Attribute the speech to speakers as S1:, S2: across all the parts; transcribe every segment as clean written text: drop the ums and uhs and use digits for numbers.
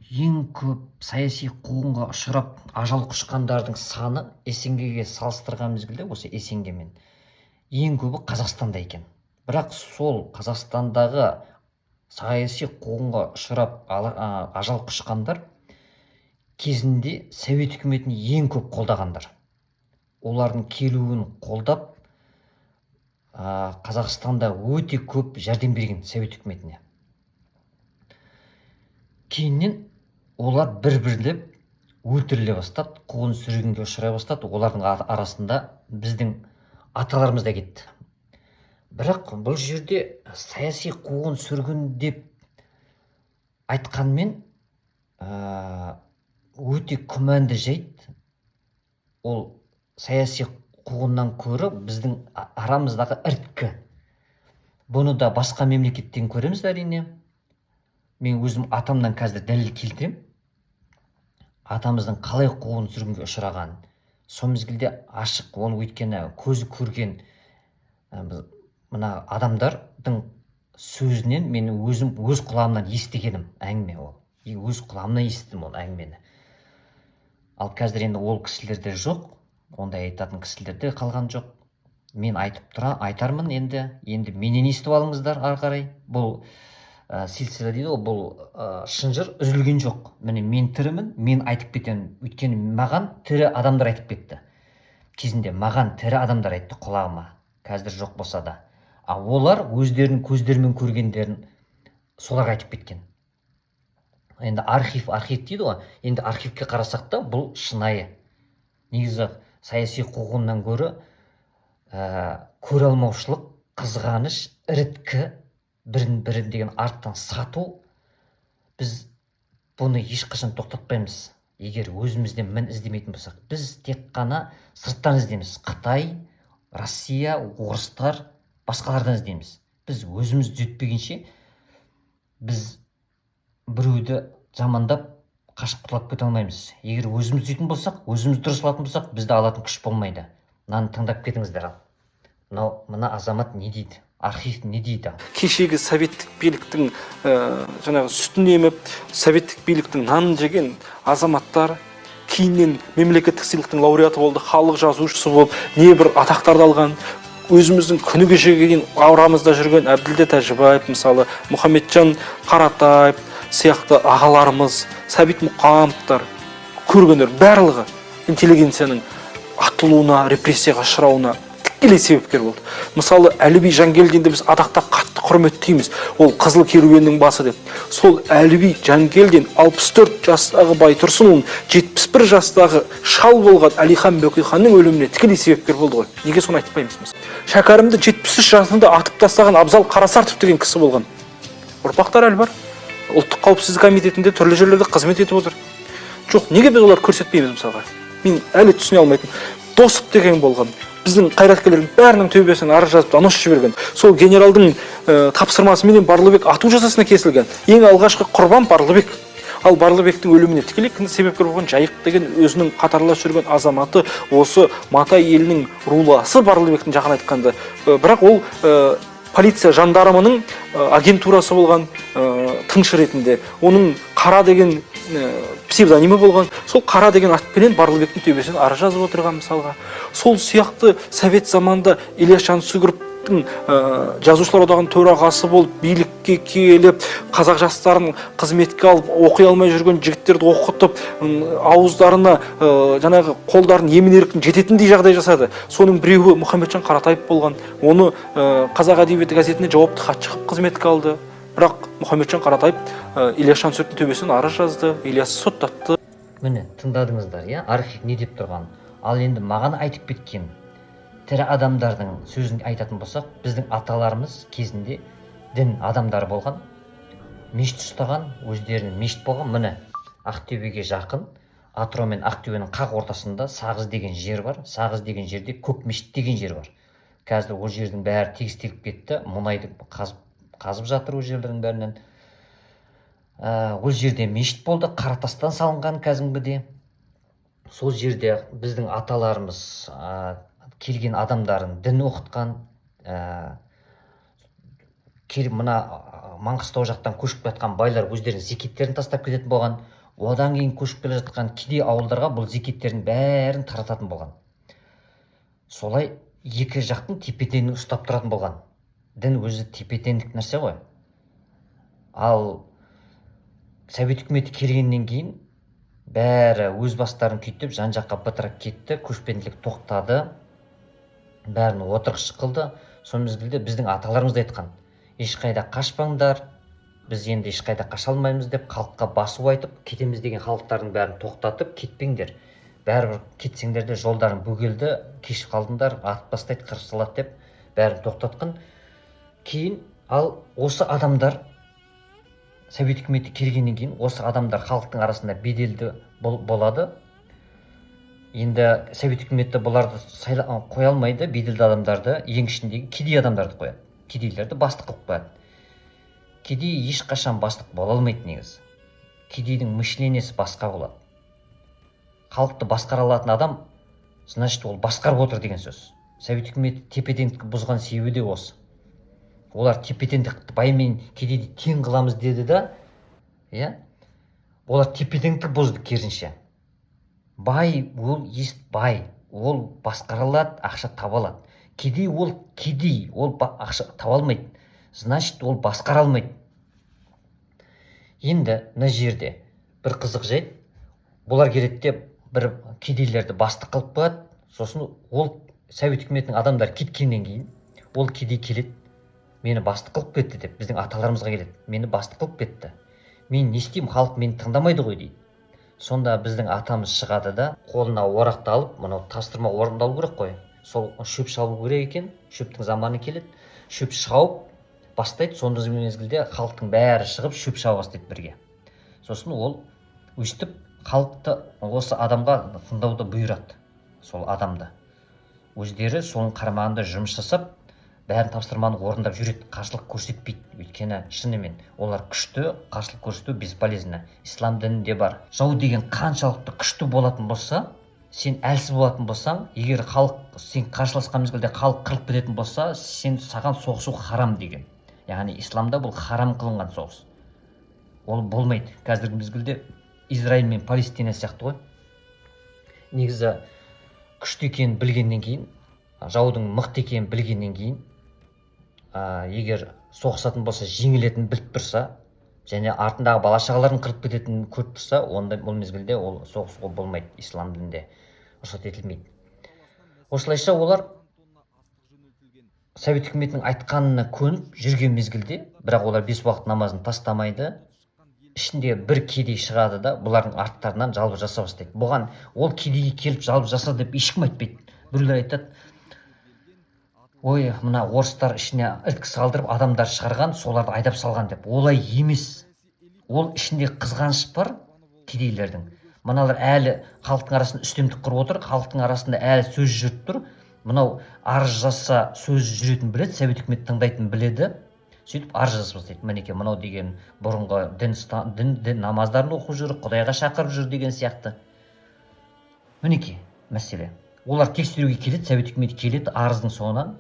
S1: ең көп саяси қуғынға ұшырап ажал құшқандардың саны СНГ-ге салыстырған мезгілде осы СНГ-мен ең көбі Қазақстанда екен. Бірақ сол Қазақстандағы саяси қуғынға ұшырап ажал құшқандар кезінде Совет үкіметін ең көп қолдағандар. Олардың келуін қолдап Қазақстанда өте көп жәрдем берген Совет үкіметіне. Кейіннен олар бір-бірлеп өлтіріле бастады, қуғын сүргінге ұшырай бастады. Олардың арасында біздің аталарымыз да кетті. Бірақ бұл жерде саяси қуғын сүргін деп айтқанмен өте күмәнді жайт. Ол саяси қуғыннан көрі біздің арамыздағы іріткі. Бұны да басқа мемлекеттен көреміз әрине. Мен өзім атамнан қазір дәлел келтірем. Атамыздың қалай қуғын сүргінге ұшыраған. Сол мезгілде ашық, оны өйткені көзі көрген мына адамдардың сөзінен мен өзім өз құлағымнан естігенім әңгіме ол. Өз құлағымнан естідім ол әңгімені. Ал қазір енді ол кісілерде жоқ, ондай айтатын кісілерде қалған жоқ. Мен айтармын енді менен естіп алыңыздар ары қарай. Бұл силсила дейді ғой, бұл шынжыр үзілген жоқ. Міне мен тірімін, мен айтып кетемін. Өйткені маған тірі адамдар айтып кетті. Кезінде маған тірі адамдар айтты құлағыма. Қазір жоқ болса да. Олар өздерінің көздерімен көргендерін соларға айтып кеткен. Енді архив дейді ғой. Енді архивке қарасақ та бұл шынайы. Негізі саяси қуғыннан көрі көре алмаушылық, қызғаныш, іріткі, бірін-бірі деген арттан сату. Біз бұны ешқашан тоқтатпаймыз. Егер өзімізден мін іздемейтін болсақ, біз тек қана сырттан іздейміз. Қытай, Россия, орыстар, басқалардан іздейміз. Біз өзіміз түзетпегенше біз біреуді жамандап қашып құтылып кете алмаймыз. Егер өзіміз түзейтін болсақ, өзіміз дұрыс алатын болсақ, бізді алатын күш болмайды. Мынаны тыңдап кетіңіздер. Мына азамат не дейді? Архив не дейді?
S2: Кешегі советтік биліктің жаңағы сүтін еміп, советтік биліктің нанын жеген азаматтар кейіннен мемлекеттік сыйлықтың лауреаты болды, халық жазушысы болып, небір атақтарды алған. Өзіміздің күні кешеге дейін аурамызда жүрген Әбділда Тәжібаев, мысалы Мұхамеджан Қаратаев сияқты ағаларымыз, Сәбит Мұқановтар, көргендер барлығы интеллигенцияның атылуына, репрессияға ұшырауына тікелей себепкер болды. Мысалы Әліби Жангелдинді біз атақтап қатты құрметтейміз. Ол қызыл керуеннің басы деп. Сол Әліби Жангелдин 64 жастағы Байтұрсынұлын 71 жастағы шал болған Әлихан Бөкейханның өліміне тікелей себепкер болды ғой. Неге соны айтпаймыз біз? Шәкәрімді 73 жасында атып тастаған Абзал Қарасартов деген кісі болған. Ұрпақтар әлі бар. Ұлттық қауіпсіздік комитетінде түрлі жерлерде қызмет етіп отыр. Жоқ, неге біз олар көрсетпейміз мысалға? Мен әлі түсіне алмайтын. Досып деген болған. Біздің қайраткерлердің бәрінің төбесін арыз жазып донос жіберген. Сол генералдың тапсырмасымен Барлыбек ату жазасына кесілген. Ең алғашқы құрбан Барлыбек. Ал Барлыбектің өліміне тікелей себепкер болған Жайық деген өзінің қатарлас жүрген азаматы, осы Матай елінің руласы Барлыбектің жақын айтқанда. Бірақ ол полиция жандармының агентурасы болған тыңшы ретінде. Оның Қара деген псевдонимі болған. Сол Қара деген атпенен Барлыбектің төбесін арыз жазып отырған мысалға. Сол сияқты совет заманда Ильяс Жансүгіровтің жазушылар одағының төрағасы болып билікке келіп, қазақ жастарын қызметке алып, оқи алмай жүрген жігіттерді оқытып, ауыздарына жаңағы қолдарын емін-еркін жететіндей жағдай жасады. Соның біреуі Мұхамеджан Қаратаев болған. Оны Қазақ әдебиеті газетіне жауапты хатшы қылып қызметке алды. Бірақ Мұхамеджан Қаратаев Ильяс Жансүгіровтің төбесін арыз жазды, Ильясты соттатты.
S1: Міне, тыңдадыңыздар, архив не деп тұрған. Ал енді маған айтып кеткен тірі адамдардың сөзін айтатын болсақ, біздің аталарымыз кезінде дін адамдары болған, мешіт ұстаған, өздерінің мешіт болған. Міне, Ақтөбеге жақын, Атырау мен Ақтөбенің қақ ортасында Сағыз деген жер бар. Сағыз деген жерде Көк мешіт деген жер бар. Қазір ол жердің бәрі тегістеліп кетті. Мұнайды қазып жатыр ол жерлердің бәрінен. Ол жерде мешіт болды, Қаратастан салынған кәдімгідей. Сол жерде біздің аталарымыз келген адамдарын дін оқытқан. Мына Маңғыстау жақтан көшіп жатқан байлар өздерінің зекеттерін тастап кететін болған. Одан кейін көшіп келе жатқан кедей ауылдарға бұл зекеттердің бәрін тарататын болған. Солай екі жақтың тепе-теңдігін ұстап тұратын болған. Дін өзі тепе-теңдік нәрсе ғой. Ал совет үкіметі келгеннен кейін бәрі өз бастарын күйттеп жан жаққа бытырап кетті, көшпенділік тоқтады, бәрін отырықшы қылды. Сол мезгілде біздің аталарымыз да айтқан, ешқайда қашпаңдар, біз енді ешқайда қаша алмаймыз деп халыққа басу айтып, кетеміз деген халықтардың бәрін тоқтатып, кетпеңдер, бәрібір кетсеңдер де жолдарың бөгелді, кешіп қалдыңдар, атып тастайды, қырып салады деп бәрін тоқтатқан. Кейін ал осы адамдар совет үкіметі келгеннен кейін осы адамдар халықтың арасында беделді болады. Енді совет үкіметі бұларды қоя алмайды, беделді адамдарды, ең ішіндегі кедей адамдарды қояды. Кедейлерді бастық қылып қояды. Кедей ешқашан бастық бола алмайды негізі. Кедейдің мышлениясы басқа болады. Халықты басқара алатын адам, значит, ол басқарып отыр деген сөз. Совет үкіметі тепе-теңдікті бұзған себебі де осы. Олар тепе-теңдікті бай мен кедейді тең қыламыз деді да, олар тепе-теңдікті бұзды керісінше. Бай ол бай, ол басқара алады, ақша таба алады. Кедей ол ақша таба алмайды. Значит, ол басқара алмайды. Енді мына жерде бір қызық жайт, бұлар келеді деп бір кедейлерді бастық қылып қояды. Сосын ол совет үкіметінің адамдары кеткеннен кейін ол кедей келеді, мені бастық қылып кетті деп, біздің аталарымызға келеді, мені бастық қылып кетті, мен не істеймін, халық мені тыңдамайды ғой дейді. Сонда біздің атамыз шығады да, қолына орақты алып, мынау тапсырма орындалу керек қой, сол шөп шабу керек екен, шөптің заманы келеді, шөп шауып бастайды. Сонда мезгілде халықтың бәрі шығып шөп шаба бастайды бірге. Сосын ол өстіп халықты осы адамға тыңдауды бұйырады. Сол адамды өздері соның қарамағында жұмыс жасап, бәрін тапсырманы орындап жүреді, қарсылық көрсетпейді. Өйткені шынымен олар күшті, қарсылық көрсету бесполезно. Ислам дінінде бар. Жау деген қаншалықты күшті болатын болса, сен әлсіз болатын болсаң, егер халық сен қарсыласқан мезгілде халық қырылып кететін болса, саған соғысу харам деген. Яғни исламда бұл харам қылынған соғыс. Ол болмайды. Қазіргі мезгілде Израиль мен Палестина сияқты ғой. Негізі күшті екенін білгеннен кейін, жаудың мықты екенін білгеннен кейін, егер соғысатын болса, жеңілетінін біліп тұрса, және артындағы бала шағаларын қырып кететінін көріп тұрса, онда бұл мезгілде ол соғысуға болмайды, ислам дінінде рұқсат етілмейді. Осылайша олар совет үкіметінің айтқанына көніп жүрген мезгілде, бірақ олар 5 уақыт намазын тастамайды. Ішінде бір кедей шығады да, бұлардың арттарынан жалбы жаса бастайды. Бұған ол кедейге келіп жалбы жаса деп ешкім айтпайды. Біреулер айтады, ой, мына орыстар ішіне ірткі салдырып адамдар шығарған, соларды айдап салған деп. Олай емес. Ол ішінде қызғаныш бар кедейлердің. Мыналар әлі халықтың арасында үстемдік құрып отыр, халықтың арасында әлі сөз жүріп тұр. Мынау арыз жазса сөз жүретін біледі, совет үкіметі тыңдайтын біледі. Сөйтіп арыз жазып бастайды. Мінекей мынау деген бұрынғы дін намаздарын оқып жүр, Құдайға шақырып жүр деген сияқты. Мінекей мәселе. Олар тексеруге келеді, совет үкіметі келеді, арыздың соңынан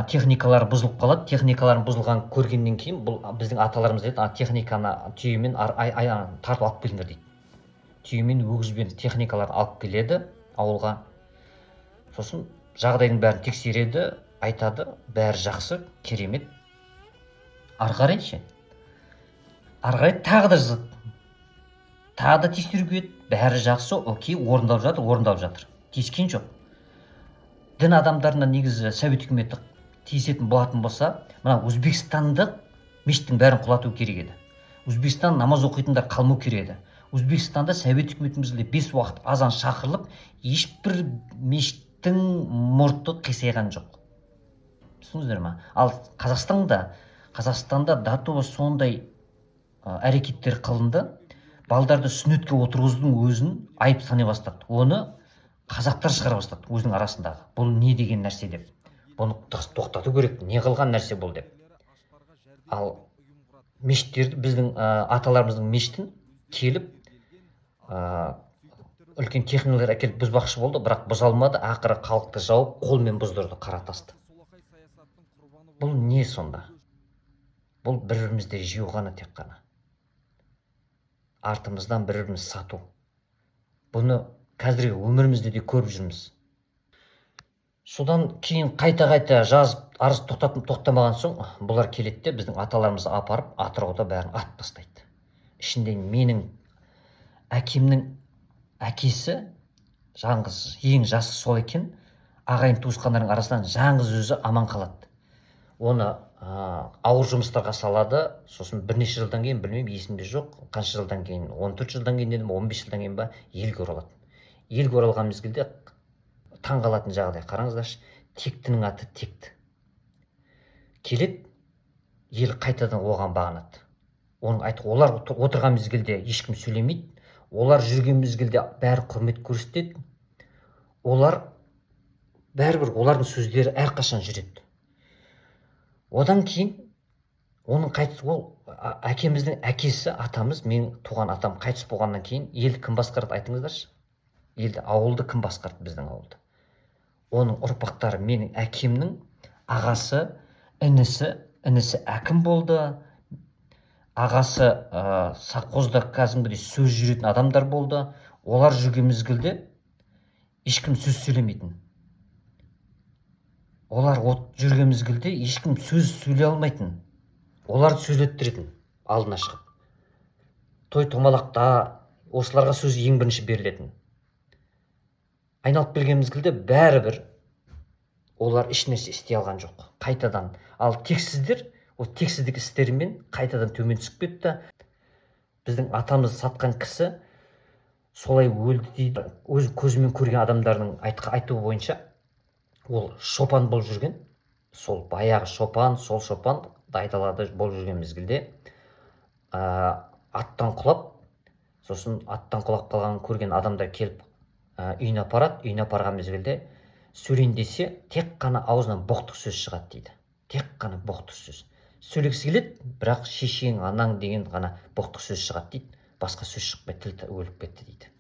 S1: техникалар бұзылып қалады. Техникаларын бұзылған көргеннен кейін бұл біздің аталарымыз дейді, техниканы түйемен тартып алып келіңдер дейді. Түйемен, өгізбен техникаларын алып келеді ауылға. Сосын жағдайдың бәрін тексереді, айтады, бәрі жақсы, керемет. Ары қарай тағы да жазады. Тағы да тексеруге еді, бәрі жақсы, окей, орындалып жатыр. Тиіскен жоқ. Дін адамдарына негізі совет үкіметі тиісетін болатын болса, мына Өзбекстандық мешіттің бәрін құлату керек еді. Өзбекстан намаз оқитындар қалмау керек еді. Өзбекстанда совет үкіметімізде 5 уақыт азан шақырылып, ешбір мешіттің мұрты қисайған жоқ. Түсіндіңіздер ме? Ал Қазақстанда датуы сондай әрекеттер қылынды, балдарды сүннетке отырғыздың өзін айып сани бастады. Оны қазақтар шығара бастады өзінің арасындағы. Бұл не деген нәрсе деп. Бұны тоқтату керек, не қылған нәрсе бұл деп. Ал мешіттерді, біздің аталарымыздың мешітін келіп, үлкен техникалар әкеліп бұзбақшы болды, бірақ бұза алмады, ақыры халықты жауып, қолмен бұздырды, қара тасты. Бұл не сонда? Бұл бір-бірімізді жеу ғана, тек қана. артымыздан бір біріміз сату. Бұны қазіргі өмірімізде де көріп жүрміз. Содан кейін қайта жазып арыз тоқтамаған соң бұлар келеді де біздің аталарымызды апарып Атырауда бәрін атып тастайды. Ішінде менің әкемнің әкесі жаңғыз, ең жасы сол екен. Ағайын туысқандардың арасынан жаңғыз өзі аман қалады. Оны ауыр жұмыстарға салады. Сосын бірнеше жылдан кейін, білмеймін, есімде жоқ, қанша жылдан кейін, 14 жылдан кейін дедім, 15 жылдан кейін ба, елге оралады. Елге оралған мезгілде таң қалатын жағдай, қараңыздаршы, тектінің аты текті. Келеді, ел қайтадан оған бағынады. Оның айтып, олар отырған мезгілде ешкім сөйлемейді. Олар жүрген мезгілде бәрі құрмет көрсетеді. Олар бәрібір олардың сөздері әрқашан жүреді. Одан кейін оның қайтыс, ол әкеміздің әкесі, атамыз, мен туған атам қайтыс болғаннан кейін елді кім басқарады, айтыңыздаршы? Елді, ауылды кім басқарды, біздің ауылды? Оның ұрпақтары, менің әкемнің ағасы, інісі әкім болды. Ағасы совхозда кәдімгідей сөз жүретін адамдар болды. Олар жүрген мезгілде ешкім сөз сөйлемейтін. Олар жүрген мезгілде ешкім сөз сөйлей алмайтын. Олар сөйлеттіретін алдына шығып. Той томалақта осыларға сөз ең бірінші берілетін. Айналып келген мезгілде бәрібір олар ешнәрсе істей алған жоқ. Қайтадан. Ал тексіздер, ол тексіздік істерімен қайтадан төмен түсіп кетті. Біздің атамызды сатқан кісі солай өлді дейді. Өз көзімен көрген адамдардың айтуы бойынша ол шопан болып жүрген. Сол баяғы шопан, сол шопан айдалада болып жүрген мезгілде аттан құлап, сосын аттан құлап қалғанын көрген адамдар келіп үйіне апарады. Үйіне апарған мезгілде сөйлейін десе, тек қана аузынан боқтық сөз шығады дейді. Тек қана боқтық сөз. Сөйлегісі келеді, бірақ шешең, анаң деген ғана боқтық сөз шығады дейді. Басқа сөз шықпай, тіл өліп кетті дейді.